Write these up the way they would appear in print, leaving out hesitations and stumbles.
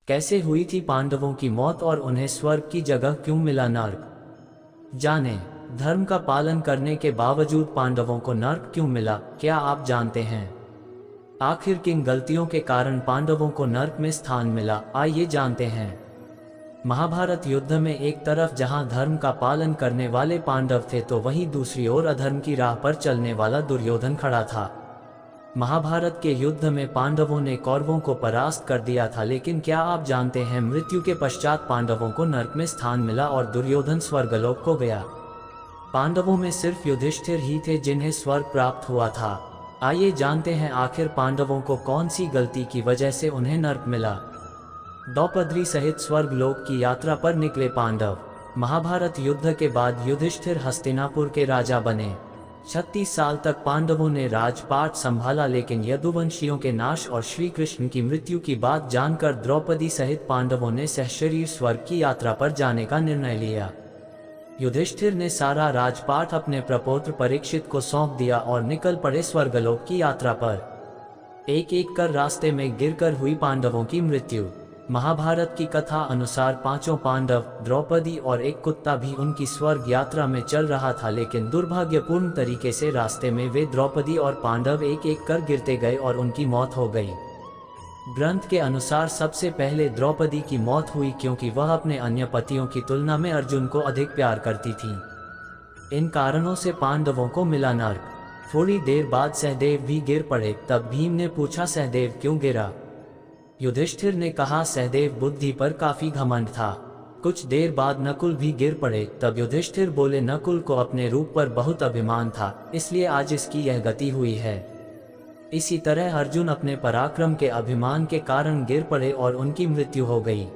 कैसे हुई थी पांडवों की मौत और उन्हें स्वर्ग की जगह क्यों मिला नर्क? जाने। धर्म का पालन करने के बावजूद पांडवों को नर्क क्यों मिला, क्या आप जानते हैं? आखिर किन गलतियों के कारण पांडवों को नर्क में स्थान मिला, आइए जानते हैं। महाभारत युद्ध में एक तरफ जहां धर्म का पालन करने वाले पांडव थे तो वहीं दूसरी ओर अधर्म की राह पर चलने वाला दुर्योधन खड़ा था। महाभारत के युद्ध में पांडवों ने कौरवों को परास्त कर दिया था, लेकिन क्या आप जानते हैं मृत्यु के पश्चात पांडवों को नर्क में स्थान मिला और दुर्योधन स्वर्गलोक को गया। पांडवों में सिर्फ युधिष्ठिर ही थे जिन्हें स्वर्ग प्राप्त हुआ था। आइए जानते हैं आखिर पांडवों को कौन सी गलती की वजह से उन्हें नर्क मिला। द्रौपदी सहित स्वर्गलोक की यात्रा पर निकले पांडव। महाभारत युद्ध के बाद युधिष्ठिर हस्तिनापुर के राजा बने। 36 साल तक पांडवों ने राजपाट संभाला, लेकिन यदुवंशियों के नाश और श्री कृष्ण की मृत्यु की बात जानकर द्रौपदी सहित पांडवों ने सहशरीर स्वर्ग की यात्रा पर जाने का निर्णय लिया। युधिष्ठिर ने सारा राजपाट अपने प्रपौत्र परीक्षित को सौंप दिया और निकल पड़े स्वर्गलोक की यात्रा पर। एक एक कर रास्ते में गिरकर हुई पांडवों की मृत्यु। महाभारत की कथा अनुसार पांचों पांडव, द्रौपदी और एक कुत्ता भी उनकी स्वर्ग यात्रा में चल रहा था, लेकिन दुर्भाग्यपूर्ण तरीके से रास्ते में वे द्रौपदी और पांडव एक एक कर गिरते गए और उनकी मौत हो गई। ग्रंथ के अनुसार सबसे पहले द्रौपदी की मौत हुई क्योंकि वह अपने अन्य पतियों की तुलना में अर्जुन को अधिक प्यार करती थी। इन कारणों से पांडवों को मिला नर्क। थोड़ी देर बाद सहदेव भी गिर पड़े। तब भीम ने पूछा, सहदेव क्यों गिरा? युधिष्ठिर ने कहा, सहदेव बुद्धि पर काफी घमंड था। कुछ देर बाद नकुल भी गिर पड़े। तब युधिष्ठिर बोले, नकुल को अपने रूप पर बहुत अभिमान था, इसलिए आज इसकी यह गति हुई है। इसी तरह अर्जुन अपने पराक्रम के अभिमान के कारण गिर पड़े और उनकी मृत्यु हो गई।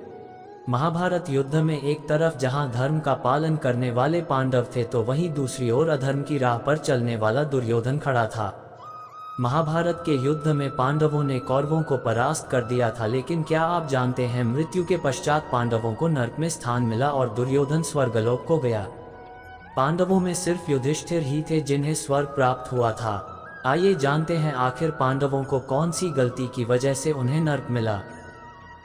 महाभारत युद्ध में एक तरफ जहां धर्म का पालन करने वाले पांडव थे तो वहीं दूसरी ओर अधर्म की राह पर चलने वाला दुर्योधन खड़ा था। महाभारत के युद्ध में पांडवों ने कौरवों को परास्त कर दिया था, लेकिन क्या आप जानते हैं मृत्यु के पश्चात पांडवों को नर्क में स्थान मिला और दुर्योधन स्वर्गलोक को गया। पांडवों में सिर्फ युधिष्ठिर ही थे जिन्हें स्वर्ग प्राप्त हुआ था। आइए जानते हैं आखिर पांडवों को कौन सी गलती की वजह से उन्हें नर्क मिला।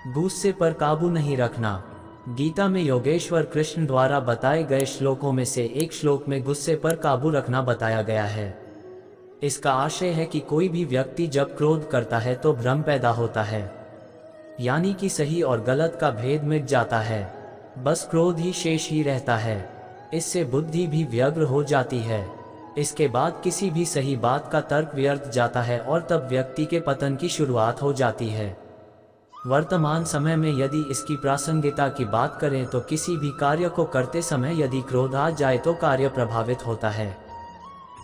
गुस्से पर काबू नहीं रखना। गीता में योगेश्वर कृष्ण द्वारा बताए गए श्लोकों में से एक श्लोक में गुस्से पर काबू रखना बताया गया है। इसका आशय है कि कोई भी व्यक्ति जब क्रोध करता है तो भ्रम पैदा होता है, यानी कि सही और गलत का भेद मिट जाता है, बस क्रोध ही शेष ही रहता है। इससे बुद्धि भी व्यग्र हो जाती है। इसके बाद किसी भी सही बात का तर्क व्यर्थ जाता है और तब व्यक्ति के पतन की शुरुआत हो जाती है। वर्तमान समय में यदि इसकी प्रासंगिकता की बात करें तो किसी भी कार्य को करते समय यदि क्रोध आ जाए तो कार्य प्रभावित होता है।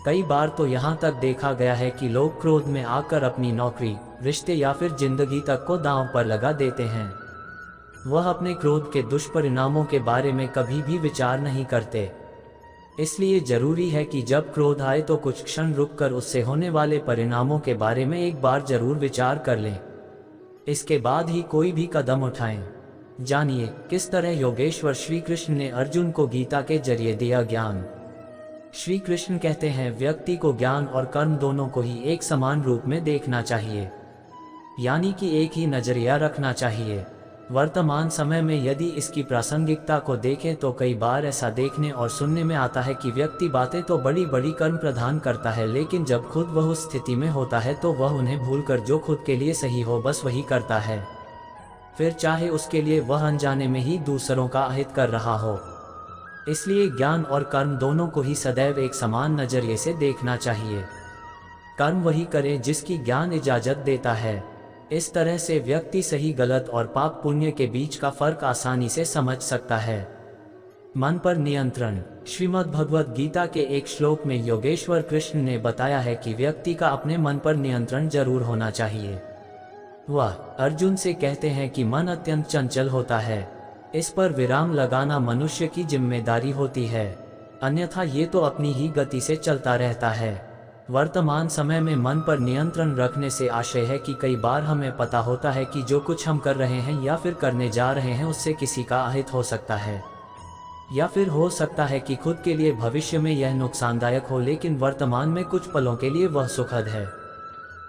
कई बार तो यहाँ तक देखा गया है कि लोग क्रोध में आकर अपनी नौकरी, रिश्ते या फिर जिंदगी तक को दांव पर लगा देते हैं। वह अपने क्रोध के दुष्परिणामों के बारे में कभी भी विचार नहीं करते। इसलिए जरूरी है कि जब क्रोध आए तो कुछ क्षण रुककर उससे होने वाले परिणामों के बारे में एक बार जरूर विचार कर लें। इसके बाद ही कोई भी कदम उठाएं। जानिए किस तरह योगेश्वर श्री कृष्ण ने अर्जुन को गीता के जरिए दिया ज्ञान। श्री कृष्ण कहते हैं, व्यक्ति को ज्ञान और कर्म दोनों को ही एक समान रूप में देखना चाहिए, यानी कि एक ही नजरिया रखना चाहिए। वर्तमान समय में यदि इसकी प्रासंगिकता को देखें तो कई बार ऐसा देखने और सुनने में आता है कि व्यक्ति बातें तो बड़ी बड़ी कर्म प्रदान करता है, लेकिन जब खुद वह उस स्थिति में होता है तो वह उन्हें भूलकर जो खुद के लिए सही हो बस वही करता है, फिर चाहे उसके लिए वह अनजाने में ही दूसरों का अहित कर रहा हो। इसलिए ज्ञान और कर्म दोनों को ही सदैव एक समान नजरिए से देखना चाहिए। कर्म वही करे जिसकी ज्ञान इजाजत देता है। इस तरह से व्यक्ति सही गलत और पाप पुण्य के बीच का फर्क आसानी से समझ सकता है। मन पर नियंत्रण। श्रीमद् भगवद गीता के एक श्लोक में योगेश्वर कृष्ण ने बताया है कि व्यक्ति का अपने मन पर नियंत्रण जरूर होना चाहिए। वह अर्जुन से कहते हैं कि मन अत्यंत चंचल होता है, इस पर विराम लगाना मनुष्य की जिम्मेदारी होती है, अन्यथा ये तो अपनी ही गति से चलता रहता है। वर्तमान समय में मन पर नियंत्रण रखने से आशय है कि कई बार हमें पता होता है कि जो कुछ हम कर रहे हैं या फिर करने जा रहे हैं उससे किसी का अहित हो सकता है, या फिर हो सकता है कि खुद के लिए भविष्य में यह नुकसानदायक हो, लेकिन वर्तमान में कुछ पलों के लिए वह सुखद है।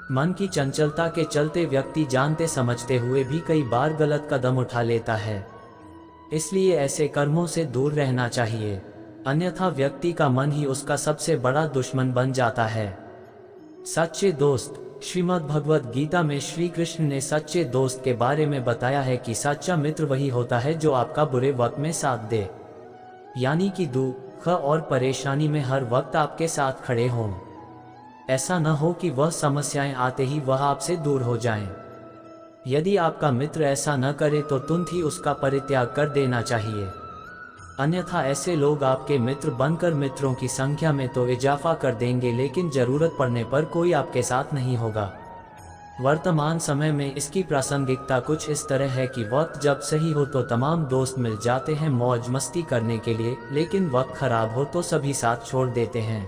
मन की चंचलता के चलते व्यक्ति जानते समझते हुए भी कई बार गलत कदम उठा लेता है, इसलिए ऐसे कर्मों से दूर रहना चाहिए, अन्यथा व्यक्ति का मन ही उसका सबसे बड़ा दुश्मन बन जाता है। सच्चे दोस्त। श्रीमद् भगवद गीता में श्री कृष्ण ने सच्चे दोस्त के बारे में बताया है कि सच्चा मित्र वही होता है जो आपका बुरे वक्त में साथ दे, यानी कि दुख और परेशानी में हर वक्त आपके साथ खड़े हों। ऐसा न हो कि वह समस्याएं आते ही वह आपसे दूर हो जाएं। यदि आपका मित्र ऐसा न करे तो तुरंत ही उसका परित्याग कर देना चाहिए, अन्यथा ऐसे लोग आपके मित्र बनकर मित्रों की संख्या में तो इजाफा कर देंगे, लेकिन जरूरत पड़ने पर कोई आपके साथ नहीं होगा। वर्तमान समय में इसकी प्रासंगिकता कुछ इस तरह है कि वक्त जब सही हो तो तमाम दोस्त मिल जाते हैं मौज मस्ती करने के लिए, लेकिन वक्त खराब हो तो सभी साथ छोड़ देते हैं।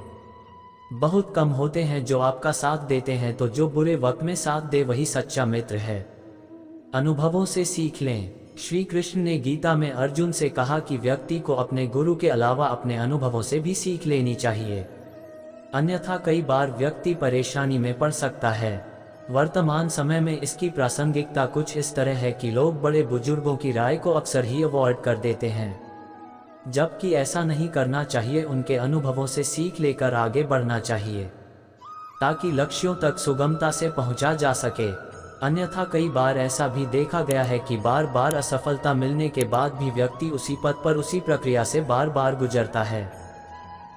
बहुत कम होते हैं जो आपका साथ देते हैं, तो जो बुरे वक्त में साथ दे वही सच्चा मित्र है। अनुभवों से सीख लें। श्री कृष्ण ने गीता में अर्जुन से कहा कि व्यक्ति को अपने गुरु के अलावा अपने अनुभवों से भी सीख लेनी चाहिए, अन्यथा कई बार व्यक्ति परेशानी में पड़ सकता है। वर्तमान समय में इसकी प्रासंगिकता कुछ इस तरह है कि लोग बड़े बुजुर्गों की राय को अक्सर ही अवॉइड कर देते हैं, जबकि ऐसा नहीं करना चाहिए। उनके अनुभवों से सीख लेकर आगे बढ़ना चाहिए ताकि लक्ष्यों तक सुगमता से पहुंचा जा सके। अन्यथा कई बार ऐसा भी देखा गया है कि बार बार असफलता मिलने के बाद भी व्यक्ति उसी पथ पर उसी प्रक्रिया से बार बार गुजरता है,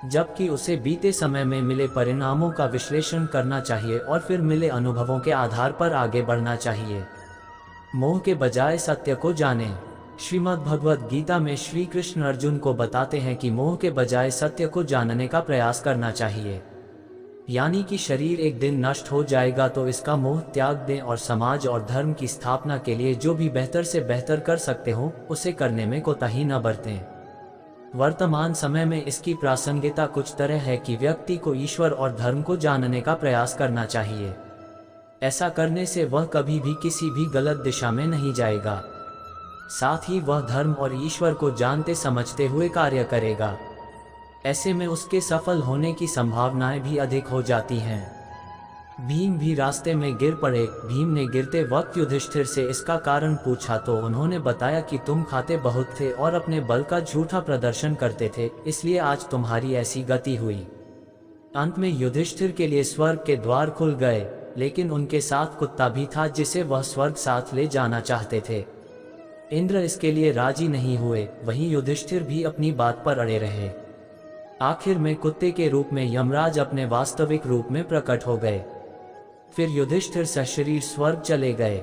जबकि उसे बीते समय में मिले परिणामों का विश्लेषण करना चाहिए और फिर मिले अनुभवों के आधार पर आगे बढ़ना चाहिए। मोह के बजाय सत्य को जानें। श्रीमद् भगवद गीता में श्री कृष्ण अर्जुन को बताते हैं कि मोह के बजाय सत्य को जानने का प्रयास करना चाहिए, यानी कि शरीर एक दिन नष्ट हो जाएगा तो इसका मोह त्याग दें और समाज और धर्म की स्थापना के लिए जो भी बेहतर से बेहतर कर सकते हो उसे करने में कोताही न बरतें। वर्तमान समय में इसकी प्रासंगिकता कुछ तरह है कि व्यक्ति को ईश्वर और धर्म को जानने का प्रयास करना चाहिए। ऐसा करने से वह कभी भी किसी भी गलत दिशा में नहीं जाएगा, साथ ही वह धर्म और ईश्वर को जानते समझते हुए कार्य करेगा। ऐसे में उसके सफल होने की संभावनाएं भी अधिक हो जाती हैं। भीम भी रास्ते में गिर पड़े। भीम ने गिरते वक्त युधिष्ठिर से इसका कारण पूछा तो उन्होंने बताया कि तुम खाते बहुत थे और अपने बल का झूठा प्रदर्शन करते थे, इसलिए आज तुम्हारी ऐसी गति हुई। अंत में युधिष्ठिर के लिए स्वर्ग के द्वार खुल गए, लेकिन उनके साथ कुत्ता भी था जिसे वह स्वर्ग साथ ले जाना चाहते थे। इंद्र इसके लिए राजी नहीं हुए, वहीं युधिष्ठिर भी अपनी बात पर अड़े रहे। आखिर में कुत्ते के रूप में यमराज अपने वास्तविक रूप में प्रकट हो गए। फिर युधिष्ठिर सशरीर स्वर्ग चले गए।